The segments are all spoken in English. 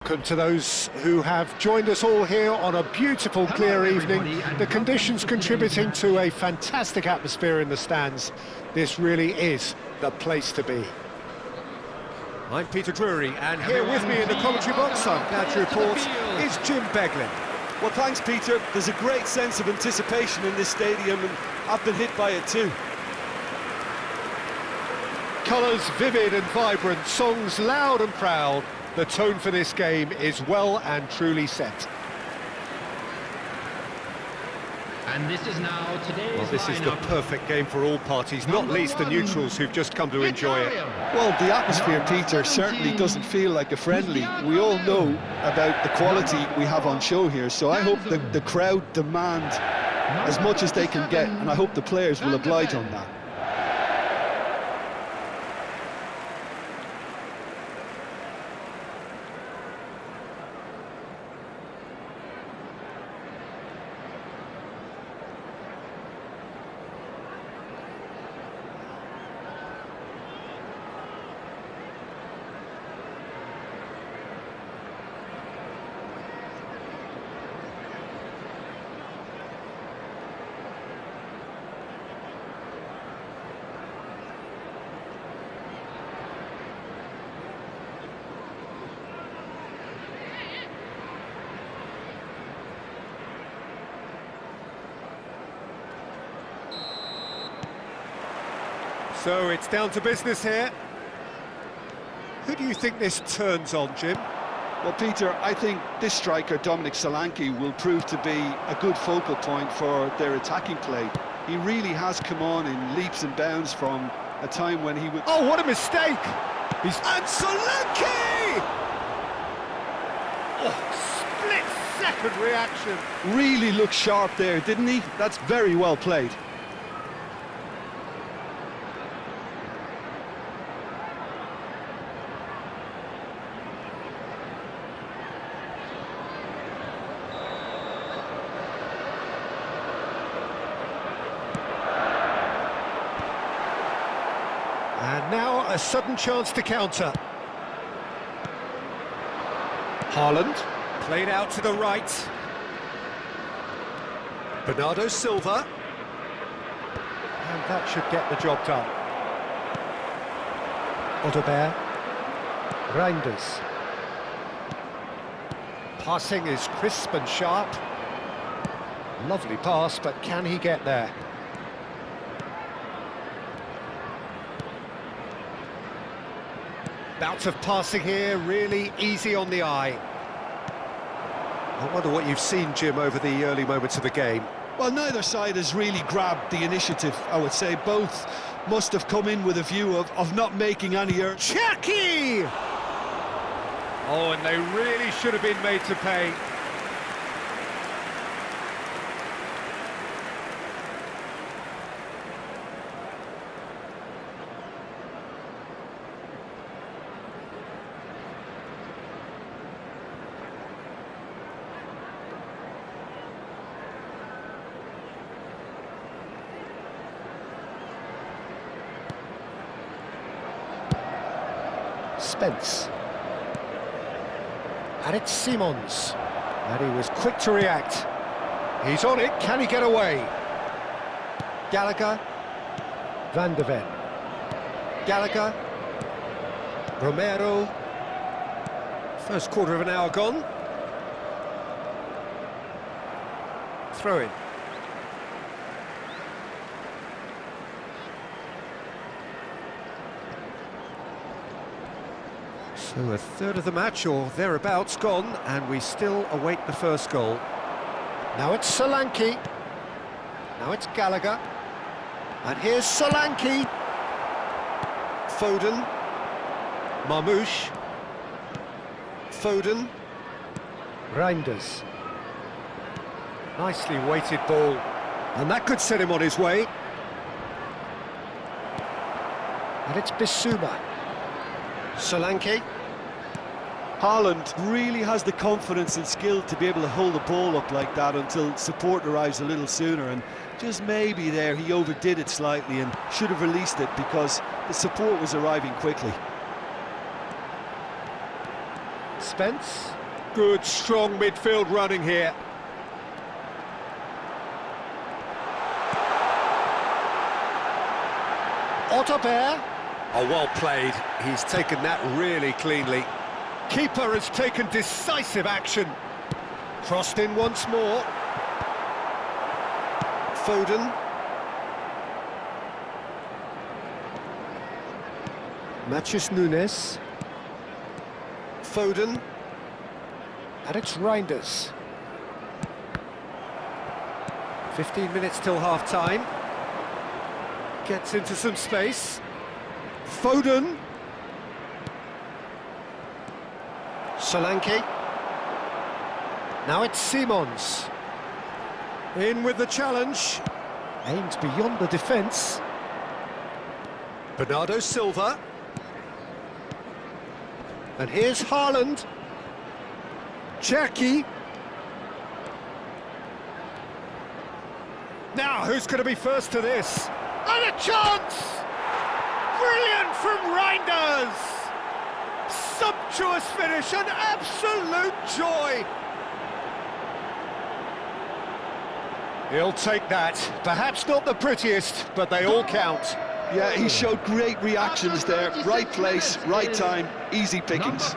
welcome to those who have joined us all here on a beautiful, clear evening. The conditions contributing to a fantastic atmosphere in the stands. This really is the place to be. I'm Peter Drury, and here with me in the commentary box, I'm glad to report, is Jim Beglin. Well, thanks, Peter. There's a great sense of anticipation in this stadium, and I've been hit by it too. Colours vivid and vibrant, songs loud and proud. The tone for this game is well and truly set. And this is now today's Well, this is the perfect game for all parties, not least the neutrals who've just come to enjoy it. Well, the atmosphere, Peter, certainly doesn't feel like a friendly. We all know about the quality we have on show here, so I hope the crowd demand as much as they can get, and I hope the players will oblige on that. So it's down to business here. Who do you think this turns on, Jim? Well, Peter, I think this striker, Dominic Solanke, will prove to be a good focal point for their attacking play. He really has come on in leaps and bounds from a time when he was... Oh, what a mistake! And Solanke! Oh, split-second reaction. Really looked sharp there, didn't he? That's very well played. And now a sudden chance to counter. Haaland, played out to the right. Bernardo Silva. And that should get the job done. Odegaard. Reinders. Passing is crisp and sharp. Lovely pass, but can he get there? Bout of passing here, really easy on the eye. I wonder what you've seen, Jim, over the early moments of the game. Well, neither side has really grabbed the initiative, I would say. Both must have come in with a view of not making any errors. Chucky! Oh, and they really should have been made to pay. Spence. And it's Simons. And he was quick to react. He's on it, can he get away? Gallagher. Van de Ven. Gallagher. Romero. First quarter of an hour gone. Throw in. So a third of the match, or thereabouts, gone, and we still await the first goal. Now it's Solanke. Now it's Gallagher. And here's Solanke. Foden. Marmoush. Foden. Reinders. Nicely weighted ball. And that could set him on his way. And it's Bissouma. Solanke. Haaland really has the confidence and skill to be able to hold the ball up like that until support arrives a little sooner, and just maybe there he overdid it slightly and should have released it because the support was arriving quickly. defence. Good, strong midfield running here. Otterbeer. Oh, well played. He's taken that really cleanly. Keeper has taken decisive action. Crossed in once more. Foden. Matheus Nunes. Foden. And it's Reinders. 15 minutes till half-time. Gets into some space. Foden. Solanke. Now it's Simons. In with the challenge. Aimed beyond the defence. Bernardo Silva. And here's Haaland. Cherki. Now, who's going to be first to this? And a chance! Brilliant from Reinders! Sumptuous finish, an absolute joy! He'll take that. Perhaps not the prettiest, but they all count. Yeah, he showed great reactions there. Right place, right time, easy pickings.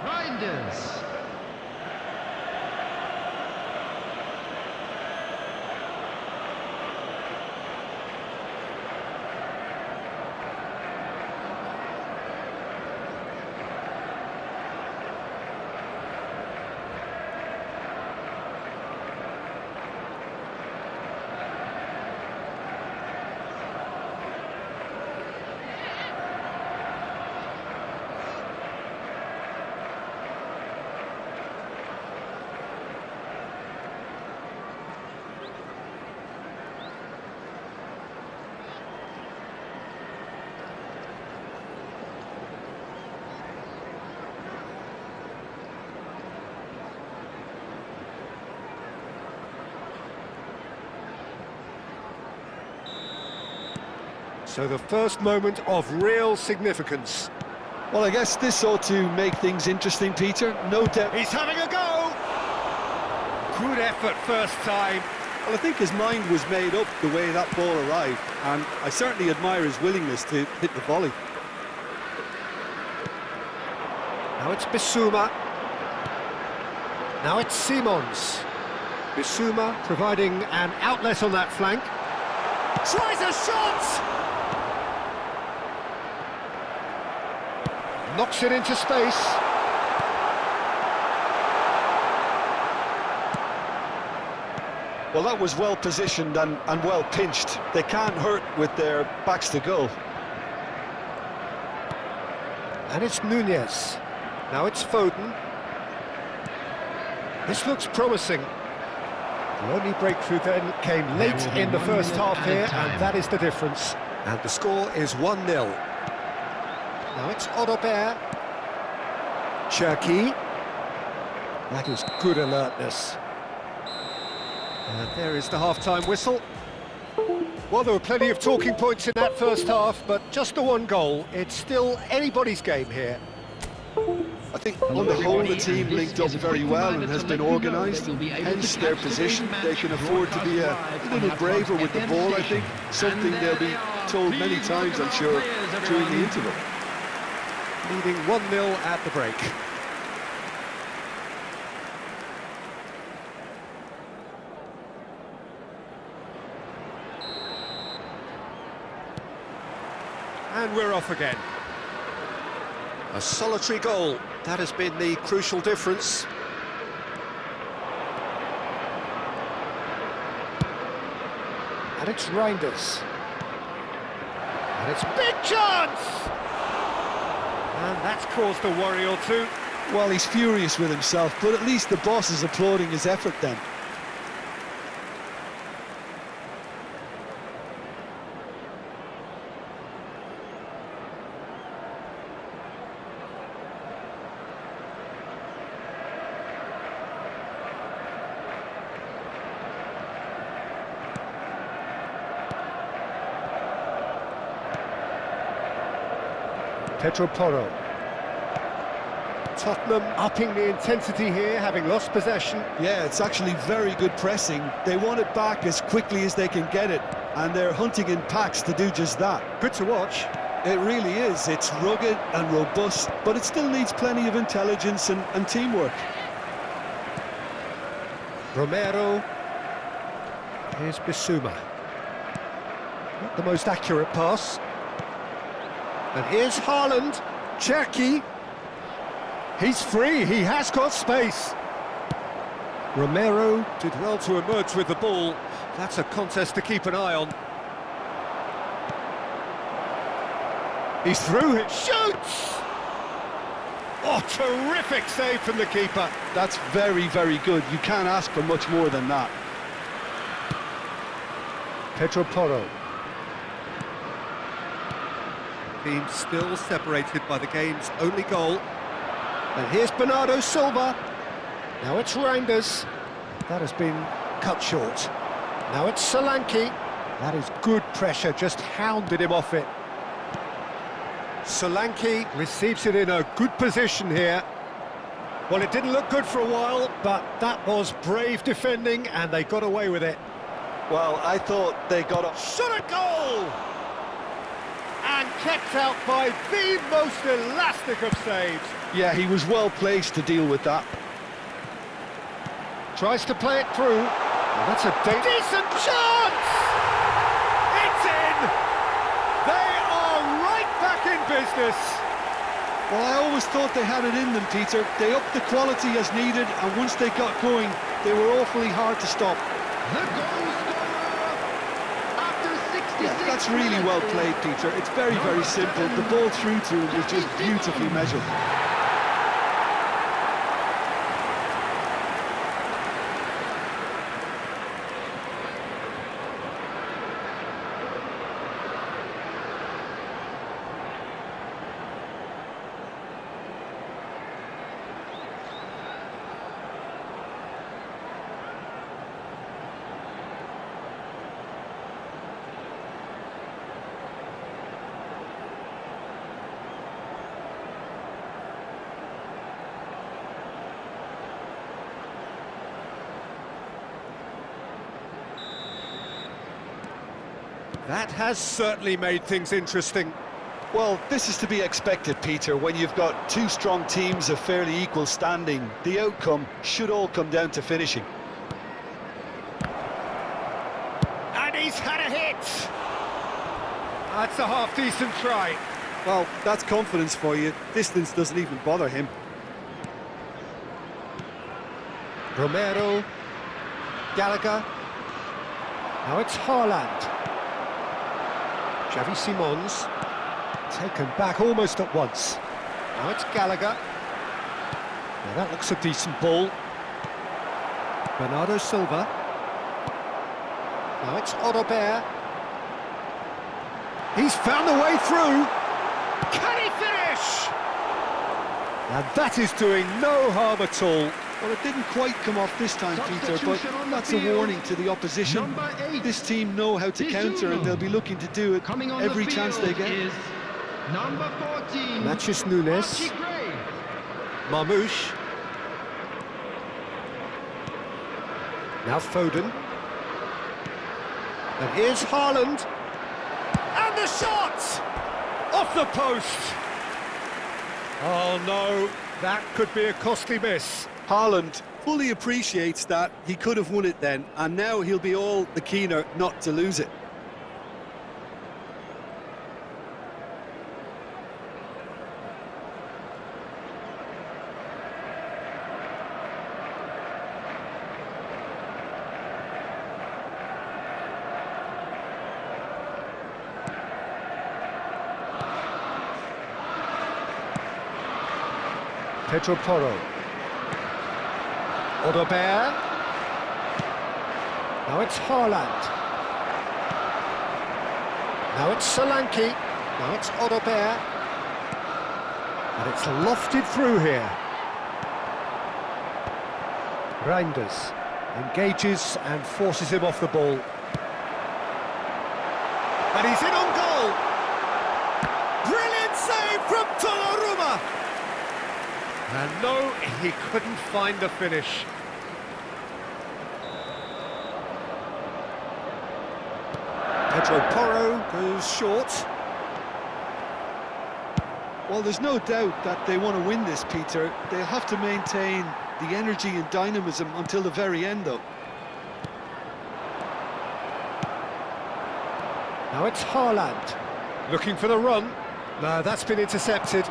Reinders. So the first moment of real significance. Well, I guess this ought to make things interesting, Peter. No doubt. He's having a go! Good effort first time. Well, I think his mind was made up the way that ball arrived, and I certainly admire his willingness to hit the volley. Now it's Bissouma. Now it's Simons. Bissouma providing an outlet on that flank. Tries a shot! Knocks it into space. Well, that was well positioned and well pinched. They can't hurt with their backs to goal. And it's Nunez. Now it's Foden. This looks promising. The only breakthrough then came late in the first half here, and that is the difference. And the score is 1-0. Now it's Otterbeer. Cherki. That is good alertness. And there is the half-time whistle. Well, there were plenty of talking points in that first half, but just the one goal. It's still anybody's game here. I think on the whole the team linked up very well and has been organised, hence their position. They can afford to be a little braver with the ball, I think. Something they'll be told many times, I'm sure, during the interval. Leading 1-0 at the break. And we're off again. A solitary goal. That has been the crucial difference. And it's Reinders. And it's big chance! And that's caused a worry or two. Well, he's furious with himself, but at least the boss is applauding his effort then. Pedro Porro. Tottenham upping the intensity here, having lost possession. Yeah, it's actually very good pressing. They want it back as quickly as they can get it, and they're hunting in packs to do just that. Good to watch. It really is. It's rugged and robust, but it still needs plenty of intelligence and teamwork. Romero. Here's Bissouma. Not the most accurate pass. And here's Haaland. Cherki. He's free, he has got space. Romero did well to emerge with the ball. That's a contest to keep an eye on. He's through it, shoots! Oh, terrific save from the keeper. That's very, very good. You can't ask for much more than that. Pedro Porro. Team still separated by the game's only goal. And here's Bernardo Silva. Now it's Reinders. That has been cut short. Now it's Solanke. That is good pressure, just hounded him off it. Solanke receives it in a good position here. Well, it didn't look good for a while, but that was brave defending, and they got away with it. Well, I thought they got a Shot at goal! And kept out by the most elastic of saves. Yeah, he was well placed to deal with that. Tries to play it through. And that's a decent chance! It's in! They are right back in business. Well, I always thought they had it in them, Peter. They upped the quality as needed, and once they got going, they were awfully hard to stop. The goal scorer after 66 Yeah, that's really well played, Peter. It's very, very simple. The ball through to him was just beautifully measured. That has certainly made things interesting. Well, this is to be expected, Peter, when you've got two strong teams of fairly equal standing. The outcome should all come down to finishing. And he's had a hit! That's a half-decent try. Well, that's confidence for you. Distance doesn't even bother him. Romero. Gallagher. Now it's Haaland. Xavi Simons. Taken back almost at once. Now it's Gallagher. Now that looks a decent ball. Bernardo Silva. Now it's Odobert. He's found a way through. Can he finish? And that is doing no harm at all. Well, it didn't quite come off this time, Peter, but that's a warning to the opposition. This team know how to counter, and they'll be looking to do it every chance they get. Is number 14, Mathias Nunes. Archie Gray. Marmouche. Now Foden. And here's Haaland. And the shot! Off the post! Oh no, that could be a costly miss. Haaland fully appreciates that. He could have won it then, and now he'll be all the keener not to lose it. Pedro Porro. Odobert. Now it's Haaland. Now it's Solanke. Now it's Odobert. And it's lofted through here. Reinders engages and forces him off the ball. And he's in on goal! Brilliant save from Donnarumma! And no, he couldn't find the finish. Pedro Porro goes short. Well, there's no doubt that they want to win this, Peter. They'll have to maintain the energy and dynamism until the very end, though. Now it's Haaland, looking for the run. No, that's been intercepted.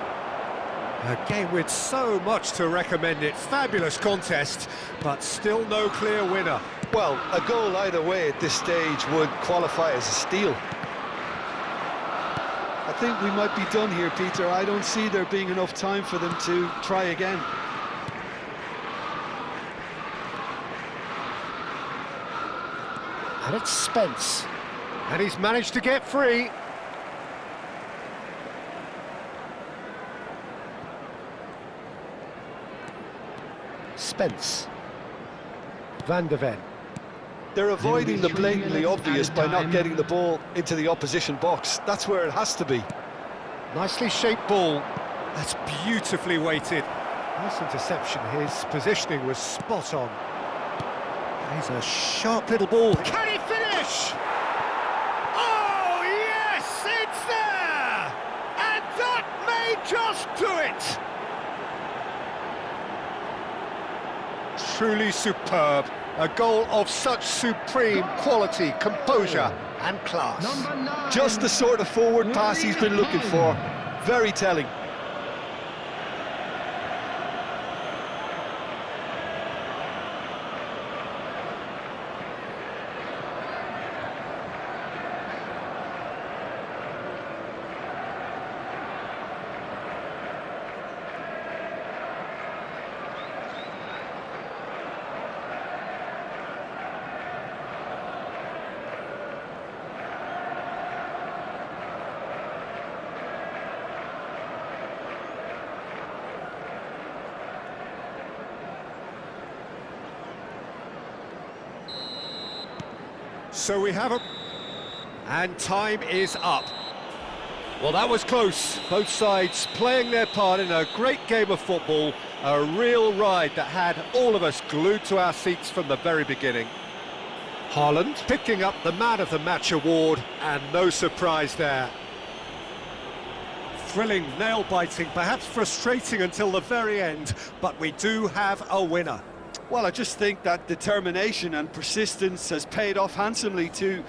A game with so much to recommend it. Fabulous contest, but still no clear winner. Well, a goal either way at this stage would qualify as a steal. I think we might be done here, Peter. I don't see there being enough time for them to try again. And it's Spence. And he's managed to get free. Spence. Van de Ven. They're avoiding the blatantly obvious by not getting the ball into the opposition box. That's where it has to be. Nicely shaped ball. That's beautifully weighted. Nice interception. His positioning was spot on. He's a sharp little ball. Can he finish? Oh, yes, it's there! And that may just do it! Truly superb. A goal of such supreme quality, composure and class. Number 9. Just the sort of forward pass he's been looking for. Very telling. So we have a... And time is up. Well, that was close. Both sides playing their part in a great game of football. A real ride that had all of us glued to our seats from the very beginning. Haaland picking up the Man of the Match award, and no surprise there. Thrilling, nail-biting, perhaps frustrating until the very end, but we do have a winner. Well, I just think that determination and persistence has paid off handsomely to